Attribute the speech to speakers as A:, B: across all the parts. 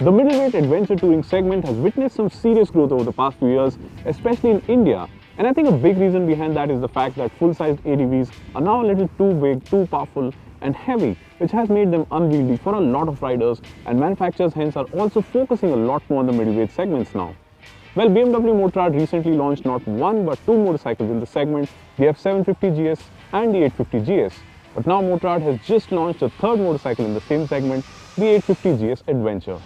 A: The middleweight adventure touring segment has witnessed some serious growth over the past few years, especially in India. And I think a big reason behind that is the fact that full-sized ADVs are now a little too big, too powerful and heavy, which has made them unwieldy for a lot of riders, and manufacturers hence are also focusing a lot more on the middleweight segments now. Well, BMW Motorrad recently launched not one but two motorcycles in the segment, the F750 GS and the 850 GS. But now Motorrad has just launched a third motorcycle in the same segment, the 850 GS Adventure.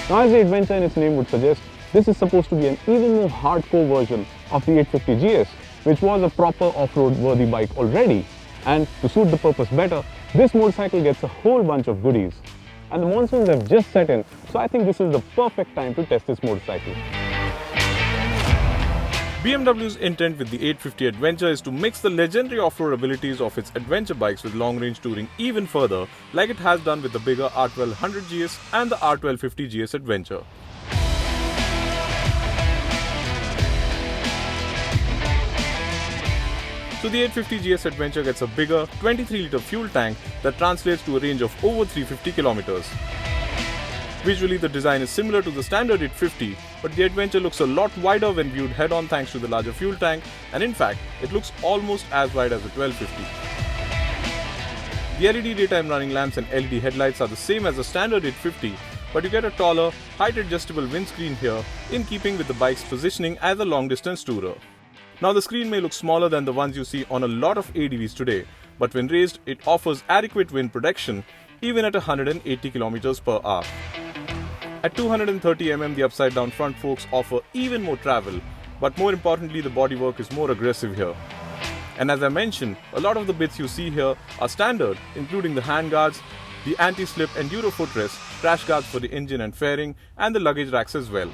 A: Now, as the Adventure in its name would suggest, this is supposed to be an even more hardcore version of the 850 GS, which was a proper off-road worthy bike already. And to suit the purpose better, this motorcycle gets a whole bunch of goodies. And the monsoons have just set in, so I think this is the perfect time to test this motorcycle.
B: BMW's intent with the 850 Adventure is to mix the legendary off-road abilities of its adventure bikes with long-range touring even further, like it has done with the bigger R1200 GS and the R1250 GS Adventure. So the 850 GS Adventure gets a bigger 23-litre fuel tank that translates to a range of over 350 kilometers. Visually, the design is similar to the standard 850, but the Adventure looks a lot wider when viewed head-on thanks to the larger fuel tank, and in fact, it looks almost as wide as the 1250. The LED daytime running lamps and LED headlights are the same as the standard 850, but you get a taller, height-adjustable windscreen here in keeping with the bike's positioning as a long-distance tourer. Now, the screen may look smaller than the ones you see on a lot of ADVs today, but when raised, it offers adequate wind protection even at 180 km per hour. At 230 mm, the upside-down front forks offer even more travel, but more importantly, the bodywork is more aggressive here. And as I mentioned, a lot of the bits you see here are standard, including the handguards, the anti-slip enduro footrest, crash guards for the engine and fairing, and the luggage racks as well.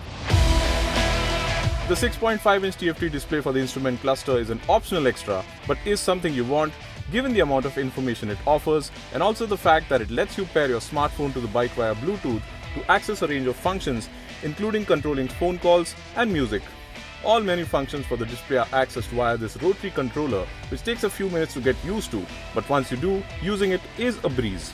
B: The 6.5-inch TFT display for the instrument cluster is an optional extra, but is something you want given the amount of information it offers, and also the fact that it lets you pair your smartphone to the bike via Bluetooth to access a range of functions, including controlling phone calls and music. All menu functions for the display are accessed via this rotary controller, which takes a few minutes to get used to, but once you do, using it is a breeze.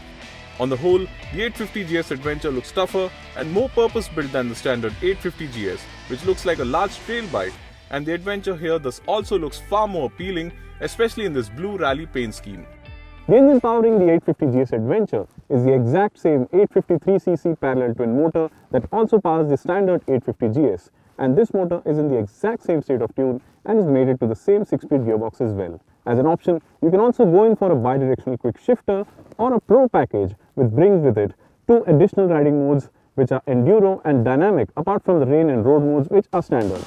B: On the whole, the 850 GS Adventure looks tougher and more purpose-built than the standard 850 GS, which looks like a large trail bike, and the Adventure here thus also looks far more appealing, especially in this blue rally paint scheme.
A: The engine powering the 850 GS Adventure is the exact same 853cc parallel twin motor that also powers the standard 850 GS, and this motor is in the exact same state of tune and is mated to the same 6-speed gearbox as well. As an option, you can also go in for a bidirectional Quickshifter or a Pro package, which brings with it two additional riding modes which are Enduro and Dynamic, apart from the rain and road modes which are standard.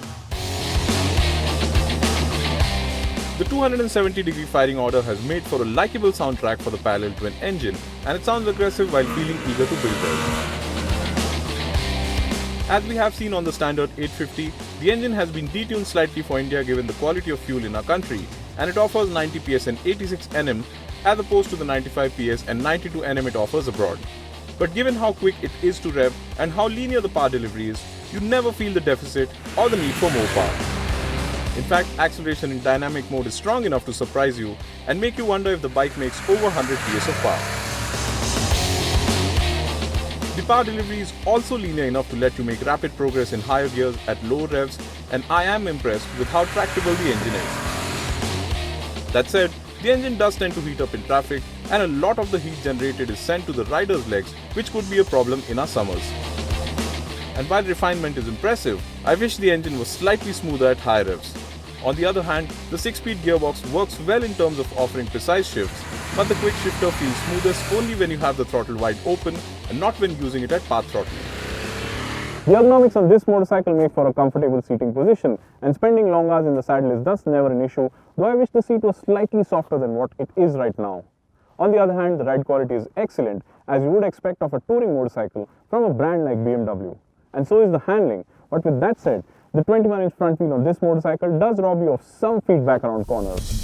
B: The 270-degree firing order has made for a likeable soundtrack for the parallel twin engine, and it sounds aggressive while feeling eager to build it. As we have seen on the standard 850, the engine has been detuned slightly for India given the quality of fuel in our country, and it offers 90 PS and 86 Nm as opposed to the 95 PS and 92 Nm it offers abroad. But given how quick it is to rev and how linear the power delivery is, you never feel the deficit or the need for more power. In fact, acceleration in dynamic mode is strong enough to surprise you and make you wonder if the bike makes over 100 PS of power. The power delivery is also linear enough to let you make rapid progress in higher gears at low revs, and I am impressed with how tractable the engine is. That said, the engine does tend to heat up in traffic, and a lot of the heat generated is sent to the rider's legs, which could be a problem in our summers. And while refinement is impressive, I wish the engine was slightly smoother at high revs. On the other hand, the 6-speed gearbox works well in terms of offering precise shifts, but the Quickshifter feels smoothest only when you have the throttle wide open and not when using it at path throttling.
A: The ergonomics on this motorcycle make for a comfortable seating position, and spending long hours in the saddle is thus never an issue, though I wish the seat was slightly softer than what it is right now. On the other hand, the ride quality is excellent, as you would expect of a touring motorcycle from a brand like BMW. And so is the handling, but with that said, the 21-inch front wheel on this motorcycle does rob you of some feedback around corners.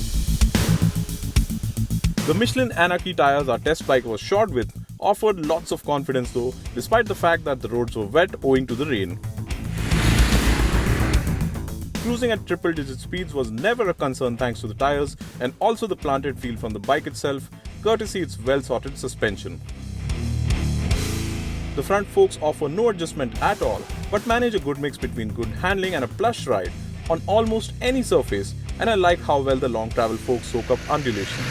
B: The Michelin Anarchy tires our test bike was shod with offered lots of confidence though, despite the fact that the roads were wet owing to the rain. Cruising at triple-digit speeds was never a concern thanks to the tires and also the planted feel from the bike itself, courtesy its well-sorted suspension. The front forks offer no adjustment at all, but manage a good mix between good handling and a plush ride on almost any surface, and I like how well the long travel forks soak up undulations.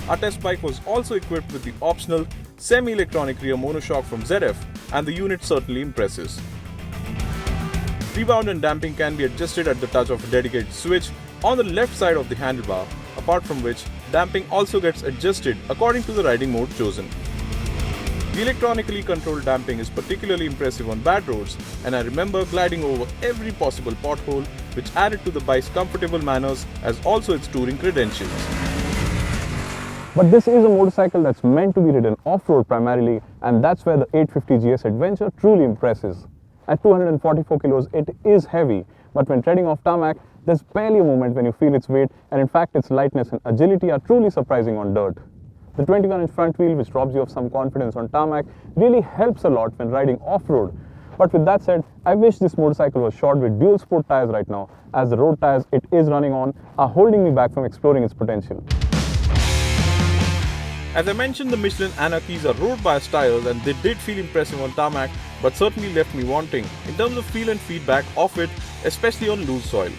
B: Our test bike was also equipped with the optional semi-electronic rear monoshock from ZF, and the unit certainly impresses. Rebound and damping can be adjusted at the touch of a dedicated switch on the left side of the handlebar, apart from which damping also gets adjusted according to the riding mode chosen. The electronically controlled damping is particularly impressive on bad roads, and I remember gliding over every possible pothole, which added to the bike's comfortable manners as also its touring credentials.
A: But this is a motorcycle that's meant to be ridden off-road primarily, and that's where the 850 GS Adventure truly impresses. At 244 kilos, it is heavy, but when treading off tarmac, there's barely a moment when you feel its weight, and in fact its lightness and agility are truly surprising on dirt. The 21-inch front wheel, which robs you of some confidence on tarmac, really helps a lot when riding off-road. But with that said, I wish this motorcycle was shod with dual sport tires right now, as the road tires it is running on are holding me back from exploring its potential.
B: As I mentioned, the Michelin Anarchies are road bias tires, and they did feel impressive on tarmac, but certainly left me wanting in terms of feel and feedback of it, especially on loose soil.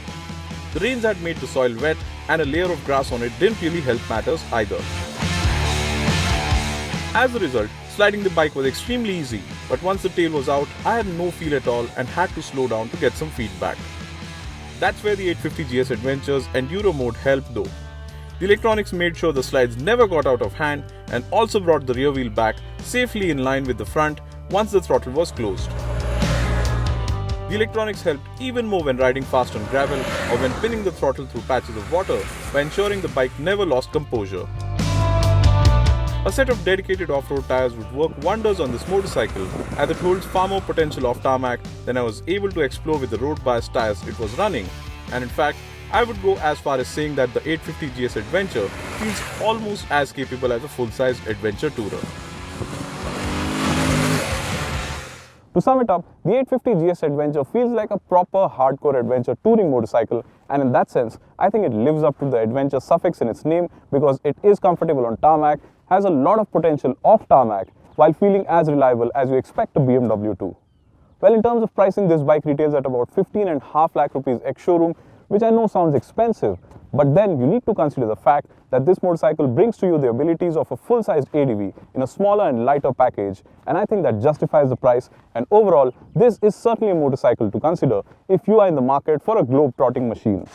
B: The rains had made the soil wet, and a layer of grass on it didn't really help matters either. As a result, sliding the bike was extremely easy, but once the tail was out, I had no feel at all and had to slow down to get some feedback. That's where the 850 GS Adventure's Enduro mode helped though. The electronics made sure the slides never got out of hand and also brought the rear wheel back safely in line with the front once the throttle was closed. The electronics helped even more when riding fast on gravel or when pinning the throttle through patches of water by ensuring the bike never lost composure. A set of dedicated off-road tires would work wonders on this motorcycle, as it holds far more potential off tarmac than I was able to explore with the road bias tires it was running, and in fact, I would go as far as saying that the 850 GS Adventure feels almost as capable as a full-sized adventure tourer.
A: To sum it up, the 850 GS Adventure feels like a proper hardcore adventure touring motorcycle, and in that sense, I think it lives up to the adventure suffix in its name because it is comfortable on tarmac, has a lot of potential off tarmac, while feeling as reliable as you expect a BMW to. Well, in terms of pricing, this bike retails at about 15.5 lakh rupees ex-showroom, which I know sounds expensive, but then you need to consider the fact that this motorcycle brings to you the abilities of a full-sized ADV in a smaller and lighter package, and I think that justifies the price, and overall, this is certainly a motorcycle to consider if you are in the market for a globe-trotting machine.